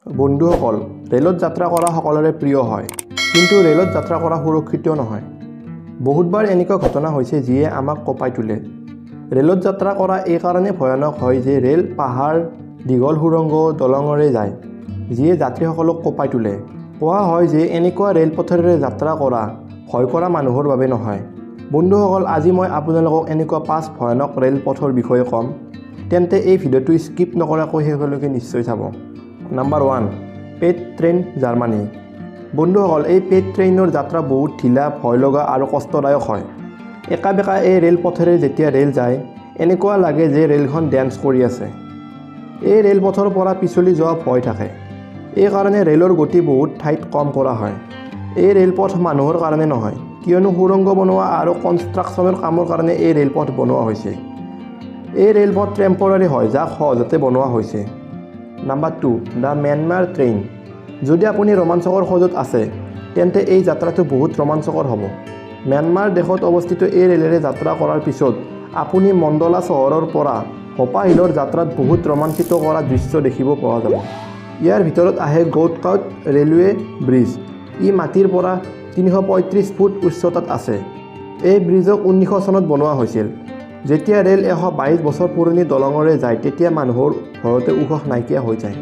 বন্ধুসকল, ৰেলত যাত্ৰা কৰা সকলোৰে প্ৰিয় হয়, কিন্তু ৰেলত যাত্ৰা কৰা সুৰক্ষিত নহয়। বহুতবাৰ এনেকুৱা ঘটনা হৈছে যিয়ে আমাক কঁপাই তোলে। ৰেলত যাত্ৰা কৰা এই কাৰণে ভয়ানক হয় যে ৰেল পাহাৰ, দীঘল সুৰংগ, দলঙৰে যায়, যিয়ে যাত্ৰীসকলক কঁপাই তোলে। কোৱা হয় যে এনেকুৱা ৰেলপথেৰে যাত্ৰা কৰা ভয় কৰা মানুহৰ বাবে নহয়। বন্ধুসকল, আজি মই আপোনালোকক এনেকুৱা 5 ভয়ানক ৰেলপথৰ বিষয়ে ক'ম, তেন্তে এই ভিডিঅ'টো স্কিপ নকৰাকৈ শেষলৈকে নিশ্চয় চাব। নাম্বাৰ 1, পেট ট্ৰেইন, জাৰ্মানী। বন্ধুসকল, এই পেট ট্ৰেইনৰ যাত্ৰা বহুত ঢিলা, ভয় লগা আৰু কষ্টদায়ক হয়। একা বেকা এই ৰেলপথেৰে যেতিয়া ৰেল যায়, এনেকুৱা লাগে যে ৰেলখন ডেন্স কৰি আছে। এই ৰেলপথৰ পৰা পিছলি যোৱা ভয় থাকে। এই কাৰণে ৰেলৰ গতি বহুত ঠাইত কম কৰা হয়। এই ৰেলপথ মানুহৰ কাৰণে নহয়, কিয়নো সুৰংগ বনোৱা আৰু কনষ্ট্ৰাকশ্যনৰ কামৰ কাৰণে এই ৰেলপথ বনোৱা হৈছে। এই ৰেলপথ টেম্পৰাৰী হয়, যাক সহজতে বনোৱা হৈছে। Number 2, the Myanmar train. যদি আপুনি ৰোমাঞ্চকৰ খোজত আছে, তেন্তে এই যাত্ৰাটো বহুত ৰোমাঞ্চকৰ হ'ব। ম্যানমাৰ দেশত অৱস্থিত এই ৰেলেৰে যাত্ৰা কৰাৰ পিছত আপুনি মণ্ডলা চহৰৰ পৰা হোপা হিলৰ যাত্ৰাত বহুত ৰোমাঞ্চিত কৰা দৃশ্য দেখিব পোৱা যাব। ইয়াৰ ভিতৰত আহে গৌটকাউট ৰেলৱে ব্ৰিজ। ই মাটিৰ পৰা 335 ফুট উচ্চতাত আছে। এই ব্ৰিজক 1900 চনত বনোৱা হৈছিল। যেতিয়া ৰেল 122 বছৰ পুৰণি দলঙৰে যায়, তেতিয়া মানুহৰ ভয়তে উশাহ নাইকিয়া হৈ যায়।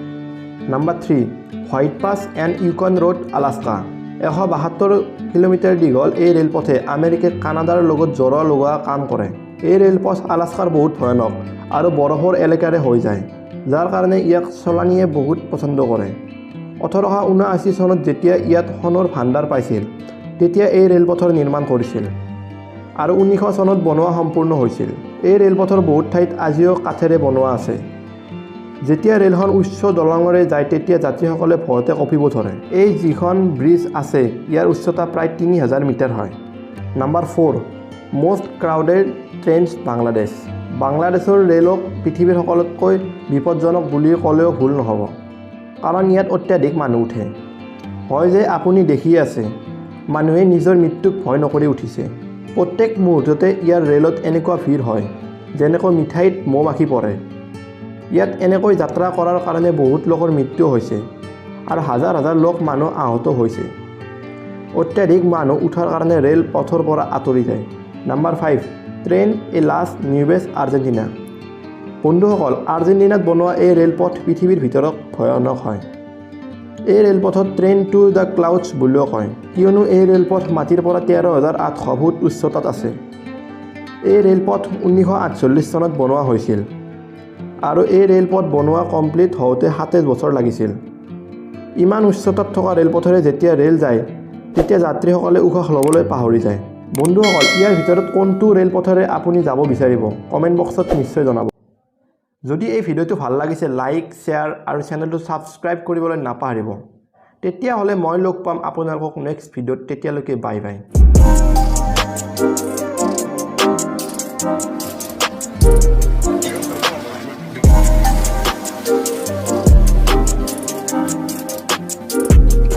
Number 3, white pass and Yukon road, Alaska. 172 kilometre দীঘল এই ৰেলপথে আমেৰিকা কানাডাৰ লগত জোৰা লগোৱা কাম কৰে। এই ৰেলপথ আলাস্কাৰ বহুত ভয়ানক আৰু বৰফৰ এলেকাৰে হৈ যায়, যাৰ কাৰণে ইয়াক চলানীয়ে বহুত পচন্দ কৰে। 1879 চনত যেতিয়া ইয়াত সোণৰ ভাণ্ডাৰ পাইছিল, তেতিয়া এই ৰেলপথৰ নিৰ্মাণ কৰিছিল আৰু 1900 চনত বনোৱা সম্পূৰ্ণ হৈছিল। এই ৰেলপথৰ বহুত ঠাইত আজিও কাঠেৰে বনোৱা আছে। যেতিয়া ৰেলখন উচ্চ দলঙৰে যায়, তেতিয়া যাত্ৰীসকলে ভয়তে কঁপিব ধৰে। এই যিখন ব্ৰিজ আছে, ইয়াৰ উচ্চতা প্ৰায় 3000 মিটাৰ হয়। Number 4, most crowded trains, Bangladesh. বাংলাদেশৰ ৰেলক পৃথিৱীৰ সকলোতকৈ বিপদজনক বুলি ক'লেও ভুল নহ'ব, কাৰণ ইয়াত অত্যাধিক মানুহ উঠে। হয় যে আপুনি দেখি আছে, মানুহে নিজৰ মৃত্যুক ভয় নকৰি উঠিছে। প্ৰত্যেক মুহূৰ্ততে ইয়াৰ ৰেলত এনেকুৱা ভিৰ হয়, যেনেকৈ মিঠাইত মৌ মাখি পৰে। ইয়াত এনেকৈ যাত্ৰা কৰাৰ কাৰণে বহুত লোকৰ মৃত্যু হৈছে আৰু হাজাৰ হাজাৰ মানুহ আহত হৈছে। অত্যাধিক মানুহ উঠাৰ কাৰণে ৰেল পথৰ পৰা আঁতৰি যায়। নাম্বাৰ 5, ট্ৰেইন এ লাছ নিউৱেছ, আৰ্জেণ্টিনা। বন্ধুসকল, আৰ্জেণ্টিনাত বনোৱা এই ৰেলপথ পৃথিৱীৰ ভিতৰত ভয়ানক হয়। এই ৰেলপথত ট্ৰেইন টু দ্য ক্লাউডছ বুলিও কয়, কিয়নো এই ৰেলপথ মাটিৰ পৰা 13,800 ফুট উচ্চতাত আছে। এই ৰেলপথ 1948 চনত বনোৱা হৈছিল আৰু এই ৰেলপথ বনোৱা কমপ্লিট হওঁতে 27 বছৰ লাগিছিল। ইমান উচ্চতাত থকা ৰেলপথেৰে যেতিয়া ৰেল যায়, তেতিয়া যাত্ৰীসকলে উশাহ ল'বলৈ পাহৰি যায়। বন্ধুসকল, ইয়াৰ ভিতৰত কোনটো ৰেলপথেৰে আপুনি যাব বিচাৰিব, কমেণ্ট বক্সত নিশ্চয় জনাব। যদি এই ভিডিঅ'টো ভাল লাগিছে, লাইক, শ্বেয়াৰ আৰু চেনেলটো ছাবস্ক্ৰাইব কৰিবলৈ নাপাহৰিব। তেতিয়াহ'লে মই লগ পাম আপোনালোকক নেক্সট ভিডিঅ'ত। তেতিয়ালৈকে বাই বাই।